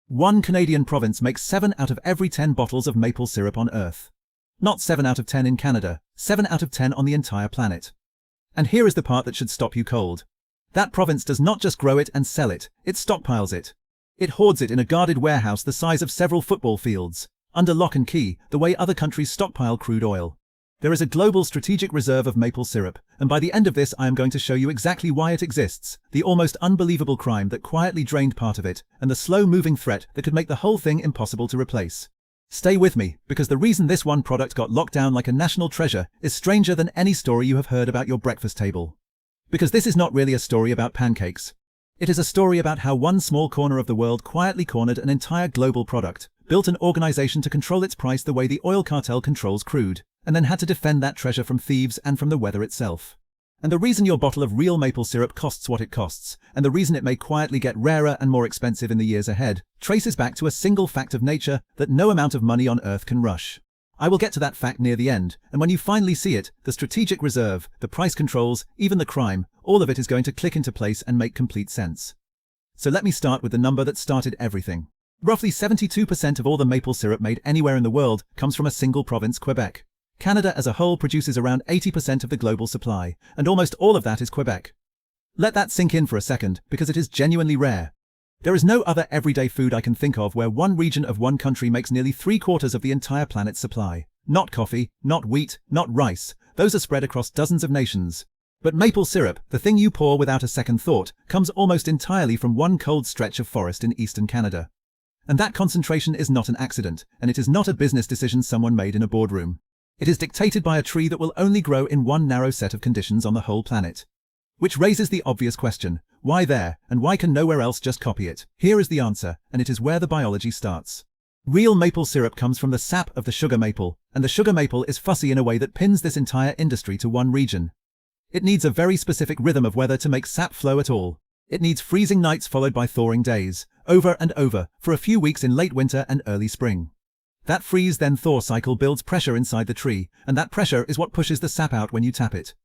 One Canadian province makes 7 out of every 10 bottles of maple syrup on Earth. Not 7 out of 10 in Canada, 7 out of 10 on the entire planet. And here is the part that should stop you cold. That province does not just grow it and sell it, it stockpiles it. It hoards it in a guarded warehouse the size of several football fields, under lock and key, the way other countries stockpile crude oil. There is a global strategic reserve of maple syrup, and by the end of this I am going to show you exactly why it exists, the almost unbelievable crime that quietly drained part of it, and the slow-moving threat that could make the whole thing impossible to replace. Stay with me, because the reason this one product got locked down like a national treasure is stranger than any story you have heard about your breakfast table. Because this is not really a story about pancakes. It is a story about how one small corner of the world quietly cornered an entire global product, built an organization to control its price the way the oil cartel controls crude, and then had to defend that treasure from thieves and from the weather itself. And the reason your bottle of real maple syrup costs what it costs, and the reason it may quietly get rarer and more expensive in the years ahead, traces back to a single fact of nature that no amount of money on earth can rush. I will get to that fact near the end, and when you finally see it, the strategic reserve, the price controls, even the crime, all of it is going to click into place and make complete sense. So let me start with the number that started everything. Roughly 72% of all the maple syrup made anywhere in the world comes from a single province, Quebec. Canada as a whole produces around 80% of the global supply, and almost all of that is Quebec. Let that sink in for a second, because it is genuinely rare. There is no other everyday food I can think of where one region of one country makes nearly 3/4 of the entire planet's supply. Not coffee, not wheat, not rice, those are spread across dozens of nations. But maple syrup, the thing you pour without a second thought, comes almost entirely from one cold stretch of forest in eastern Canada. And that concentration is not an accident, and it is not a business decision someone made in a boardroom. It is dictated by a tree that will only grow in one narrow set of conditions on the whole planet. Which raises the obvious question, why there, and why can nowhere else just copy it? Here is the answer, and it is where the biology starts. Real maple syrup comes from the sap of the sugar maple, and the sugar maple is fussy in a way that pins this entire industry to one region. It needs a very specific rhythm of weather to make sap flow at all. It needs freezing nights followed by thawing days, over and over, for a few weeks in late winter and early spring. That freeze-then-thaw cycle builds pressure inside the tree, and that pressure is what pushes the sap out when you tap it.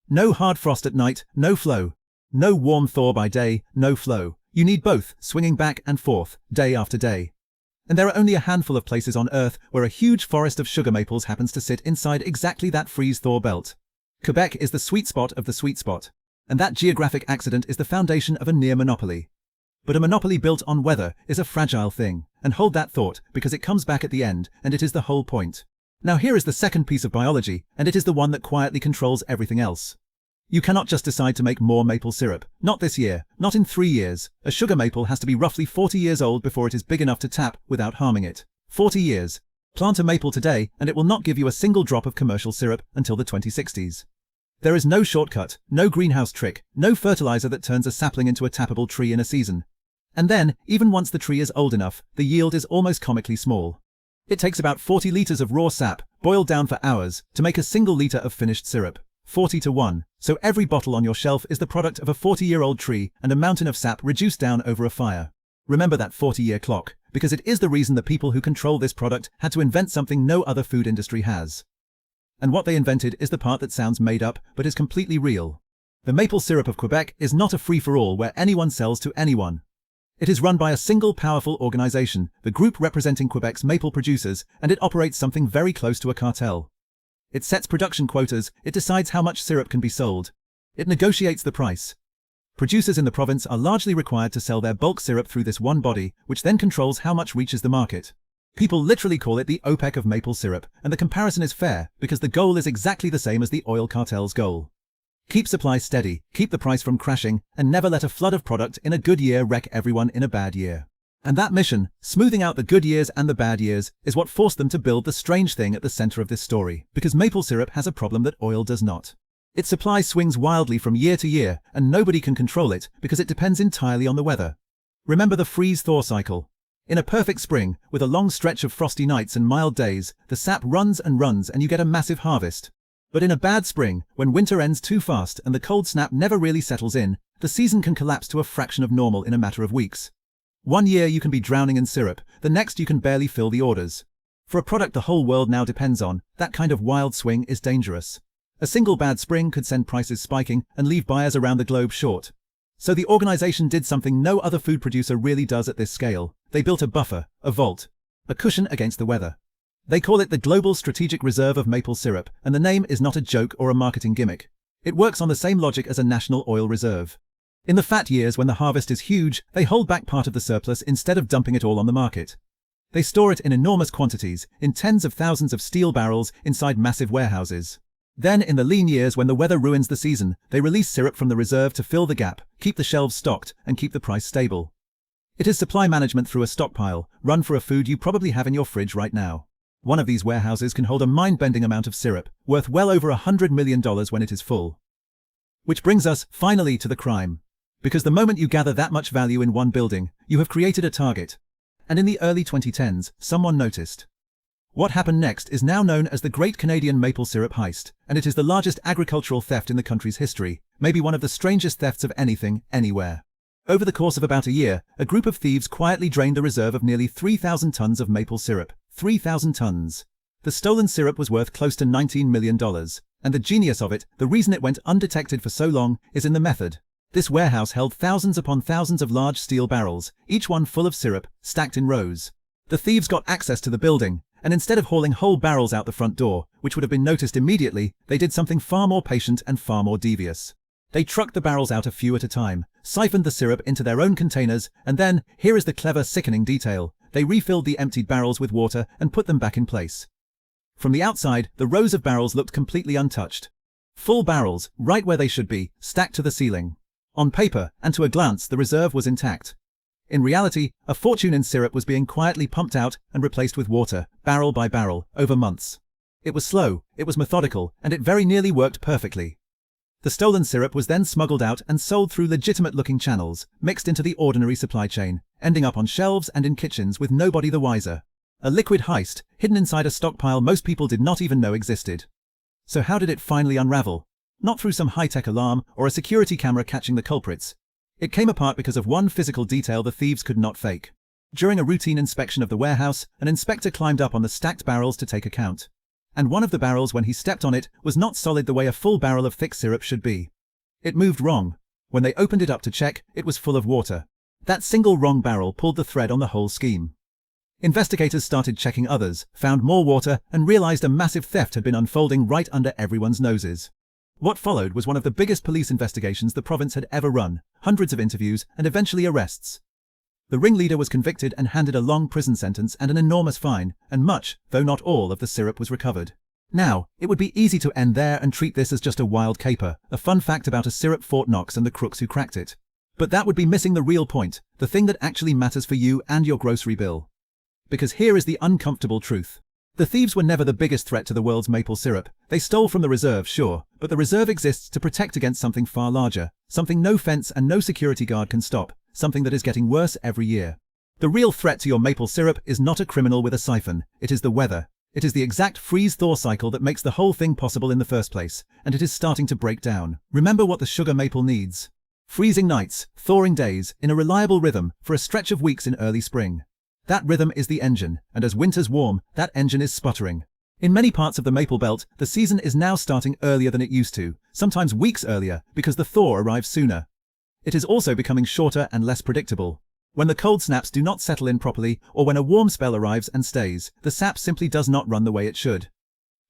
No hard frost at night, no flow. No warm thaw by day, no flow. You need both, swinging back and forth, day after day. And there are only a handful of places on Earth where a huge forest of sugar maples happens to sit inside exactly that freeze-thaw belt. Quebec is the sweet spot of the sweet spot, and that geographic accident is the foundation of a near monopoly. But a monopoly built on weather is a fragile thing, and hold that thought, because it comes back at the end, and it is the whole point. Now here is the second piece of biology, and it is the one that quietly controls everything else. You cannot just decide to make more maple syrup, not this year, not in 3 years. A sugar maple has to be roughly 40 years old before it is big enough to tap without harming it. 40 years. Plant a maple today, and it will not give you a single drop of commercial syrup until the 2060s. There is no shortcut, no greenhouse trick, no fertilizer that turns a sapling into a tappable tree in a season. And then, even once the tree is old enough, the yield is almost comically small. It takes about 40 liters of raw sap, boiled down for hours, to make a single liter of finished syrup. 40 to 1. So every bottle on your shelf is the product of a 40-year-old tree and a mountain of sap reduced down over a fire. Remember that 40-year clock, because it is the reason the people who control this product had to invent something no other food industry has. And what they invented is the part that sounds made up, but is completely real. The maple syrup of Quebec is not a free-for-all where anyone sells to anyone. It is run by a single powerful organization, the group representing Quebec's maple producers, and it operates something very close to a cartel. It sets production quotas, it decides how much syrup can be sold. It negotiates the price. Producers in the province are largely required to sell their bulk syrup through this one body, which then controls how much reaches the market. People literally call it the OPEC of maple syrup, and the comparison is fair, because the goal is exactly the same as the oil cartel's goal. Keep supply steady, keep the price from crashing, and never let a flood of product in a good year wreck everyone in a bad year. And that mission, smoothing out the good years and the bad years, is what forced them to build the strange thing at the center of this story, because maple syrup has a problem that oil does not. Its supply swings wildly from year to year, and nobody can control it because it depends entirely on the weather. Remember the freeze-thaw cycle. In a perfect spring, with a long stretch of frosty nights and mild days, the sap runs and runs and you get a massive harvest. But in a bad spring, when winter ends too fast and the cold snap never really settles in, the season can collapse to a fraction of normal in a matter of weeks. One year you can be drowning in syrup, the next you can barely fill the orders. For a product the whole world now depends on, that kind of wild swing is dangerous. A single bad spring could send prices spiking and leave buyers around the globe short. So the organization did something no other food producer really does at this scale. They built a buffer, a vault, a cushion against the weather. They call it the Global Strategic Reserve of Maple Syrup, and the name is not a joke or a marketing gimmick. It works on the same logic as a national oil reserve. In the fat years when the harvest is huge, they hold back part of the surplus instead of dumping it all on the market. They store it in enormous quantities, in tens of thousands of steel barrels inside massive warehouses. Then, in the lean years when the weather ruins the season, they release syrup from the reserve to fill the gap, keep the shelves stocked, and keep the price stable. It is supply management through a stockpile, run for a food you probably have in your fridge right now. One of these warehouses can hold a mind-bending amount of syrup, worth well over $100 million when it is full. Which brings us, finally, to the crime. Because the moment you gather that much value in one building, you have created a target. And in the early 2010s, someone noticed. What happened next is now known as the Great Canadian Maple Syrup Heist, and it is the largest agricultural theft in the country's history, maybe one of the strangest thefts of anything, anywhere. Over the course of about a year, a group of thieves quietly drained the reserve of nearly 3,000 tons of maple syrup. 3,000 tons. The stolen syrup was worth close to $19 million, and the genius of it, the reason it went undetected for so long, is in the method. This warehouse held thousands upon thousands of large steel barrels, each one full of syrup, stacked in rows. The thieves got access to the building, and instead of hauling whole barrels out the front door, which would have been noticed immediately, they did something far more patient and far more devious. They trucked the barrels out a few at a time, siphoned the syrup into their own containers, and then, here is the clever, sickening detail, they refilled the emptied barrels with water and put them back in place. From the outside, the rows of barrels looked completely untouched. Full barrels, right where they should be, stacked to the ceiling. On paper, and to a glance, the reserve was intact. In reality, a fortune in syrup was being quietly pumped out and replaced with water, barrel by barrel, over months. It was slow, it was methodical, and it very nearly worked perfectly. The stolen syrup was then smuggled out and sold through legitimate-looking channels, mixed into the ordinary supply chain, ending up on shelves and in kitchens with nobody the wiser. A liquid heist, hidden inside a stockpile most people did not even know existed. So how did it finally unravel? Not through some high-tech alarm or a security camera catching the culprits. It came apart because of one physical detail the thieves could not fake. During a routine inspection of the warehouse, an inspector climbed up on the stacked barrels to take a count. And one of the barrels, when he stepped on it, was not solid the way a full barrel of thick syrup should be. It moved wrong. When they opened it up to check, it was full of water. That single wrong barrel pulled the thread on the whole scheme. Investigators started checking others, found more water, and realized a massive theft had been unfolding right under everyone's noses. What followed was one of the biggest police investigations the province had ever run, hundreds of interviews, and eventually arrests. The ringleader was convicted and handed a long prison sentence and an enormous fine, and much, though not all, of the syrup was recovered. Now, it would be easy to end there and treat this as just a wild caper, a fun fact about a syrup Fort Knox and the crooks who cracked it. But that would be missing the real point, the thing that actually matters for you and your grocery bill. Because here is the uncomfortable truth. The thieves were never the biggest threat to the world's maple syrup. They stole from the reserve, sure, but the reserve exists to protect against something far larger, something no fence and no security guard can stop, something that is getting worse every year. The real threat to your maple syrup is not a criminal with a siphon, it is the weather. It is the exact freeze-thaw cycle that makes the whole thing possible in the first place, and it is starting to break down. Remember what the sugar maple needs. Freezing nights, thawing days, in a reliable rhythm, for a stretch of weeks in early spring. That rhythm is the engine, and as winter's warm, that engine is sputtering. In many parts of the Maple Belt, the season is now starting earlier than it used to, sometimes weeks earlier, because the thaw arrives sooner. It is also becoming shorter and less predictable. When the cold snaps do not settle in properly, or when a warm spell arrives and stays, the sap simply does not run the way it should.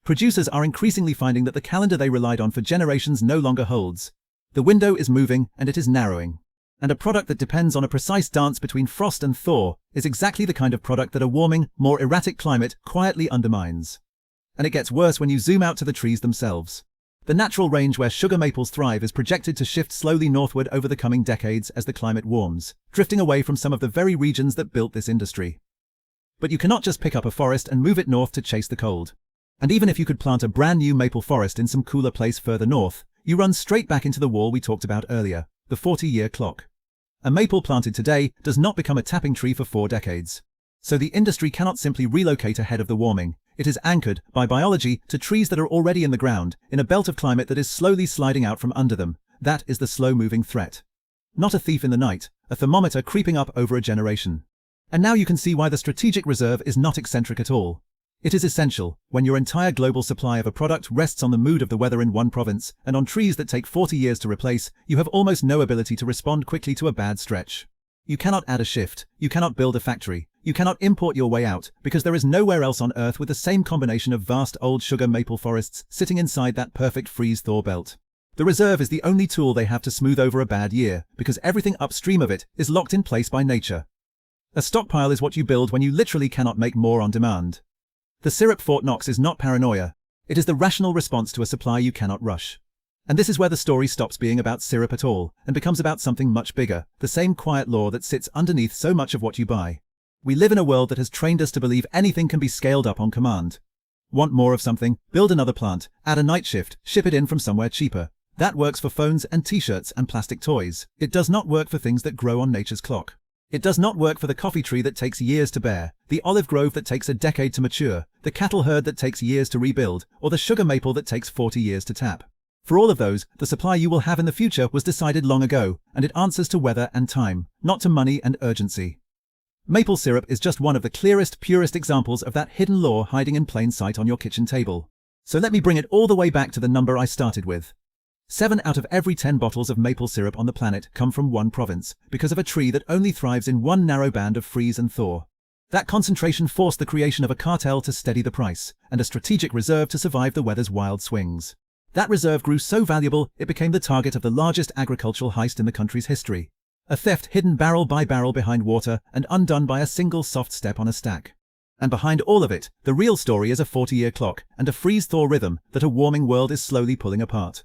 Producers are increasingly finding that the calendar they relied on for generations no longer holds. The window is moving, and it is narrowing. And a product that depends on a precise dance between frost and thaw is exactly the kind of product that a warming, more erratic climate quietly undermines. And it gets worse when you zoom out to the trees themselves. The natural range where sugar maples thrive is projected to shift slowly northward over the coming decades as the climate warms, drifting away from some of the very regions that built this industry. But you cannot just pick up a forest and move it north to chase the cold. And even if you could plant a brand new maple forest in some cooler place further north, you run straight back into the wall we talked about earlier, the 40-year clock. A maple planted today does not become a tapping tree for 4 decades. So the industry cannot simply relocate ahead of the warming. It is anchored, by biology, to trees that are already in the ground, in a belt of climate that is slowly sliding out from under them. That is the slow-moving threat. Not a thief in the night, a thermometer creeping up over a generation. And now you can see why the strategic reserve is not eccentric at all. It is essential, when your entire global supply of a product rests on the mood of the weather in one province, and on trees that take 40 years to replace, you have almost no ability to respond quickly to a bad stretch. You cannot add a shift, you cannot build a factory, you cannot import your way out, because there is nowhere else on Earth with the same combination of vast old sugar maple forests sitting inside that perfect freeze-thaw belt. The reserve is the only tool they have to smooth over a bad year, because everything upstream of it is locked in place by nature. A stockpile is what you build when you literally cannot make more on demand. The syrup Fort Knox is not paranoia, it is the rational response to a supply you cannot rush. And this is where the story stops being about syrup at all, and becomes about something much bigger, the same quiet law that sits underneath so much of what you buy. We live in a world that has trained us to believe anything can be scaled up on command. Want more of something? Build another plant, add a night shift, ship it in from somewhere cheaper. That works for phones and t-shirts and plastic toys. It does not work for things that grow on nature's clock. It does not work for the coffee tree that takes years to bear, the olive grove that takes a decade to mature, the cattle herd that takes years to rebuild, or the sugar maple that takes 40 years to tap. For all of those, the supply you will have in the future was decided long ago, and it answers to weather and time, not to money and urgency. Maple syrup is just one of the clearest, purest examples of that hidden law hiding in plain sight on your kitchen table. So let me bring it all the way back to the number I started with. 7 out of every 10 bottles of maple syrup on the planet come from one province, because of a tree that only thrives in one narrow band of freeze and thaw. That concentration forced the creation of a cartel to steady the price, and a strategic reserve to survive the weather's wild swings. That reserve grew so valuable, it became the target of the largest agricultural heist in the country's history. A theft hidden barrel by barrel behind water and undone by a single soft step on a stack. And behind all of it, the real story is a 40-year clock and a freeze-thaw rhythm that a warming world is slowly pulling apart.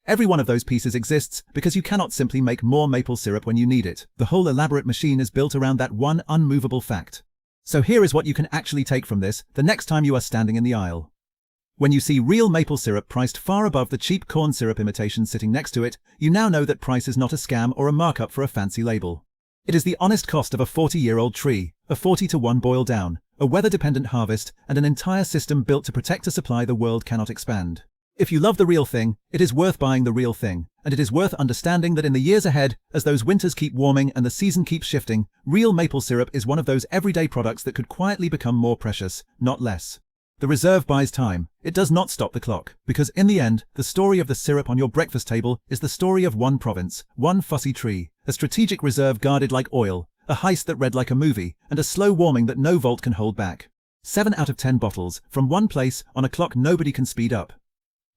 Every one of those pieces exists because you cannot simply make more maple syrup when you need it. The whole elaborate machine is built around that one unmovable fact. So here is what you can actually take from this the next time you are standing in the aisle. When you see real maple syrup priced far above the cheap corn syrup imitation sitting next to it, you now know that price is not a scam or a markup for a fancy label. It is the honest cost of a 40-year-old tree, a 40-to-1 boil down, a weather-dependent harvest, and an entire system built to protect a supply the world cannot expand. If you love the real thing, it is worth buying the real thing, and it is worth understanding that in the years ahead, as those winters keep warming and the season keeps shifting, real maple syrup is one of those everyday products that could quietly become more precious, not less. The reserve buys time. It does not stop the clock, because in the end, the story of the syrup on your breakfast table is the story of one province, one fussy tree, a strategic reserve guarded like oil, a heist that read like a movie, and a slow warming that no vault can hold back. 7 out of 10 bottles, from one place, on a clock nobody can speed up.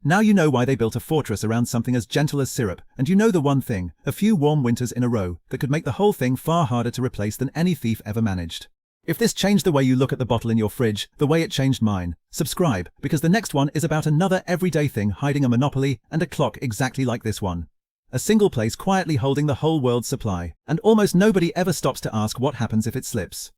Now you know why they built a fortress around something as gentle as syrup, and you know the one thing, a few warm winters in a row, that could make the whole thing far harder to replace than any thief ever managed. If this changed the way you look at the bottle in your fridge, the way it changed mine, subscribe, because the next one is about another everyday thing hiding a monopoly and a clock exactly like this one. A single place quietly holding the whole world's supply, and almost nobody ever stops to ask what happens if it slips.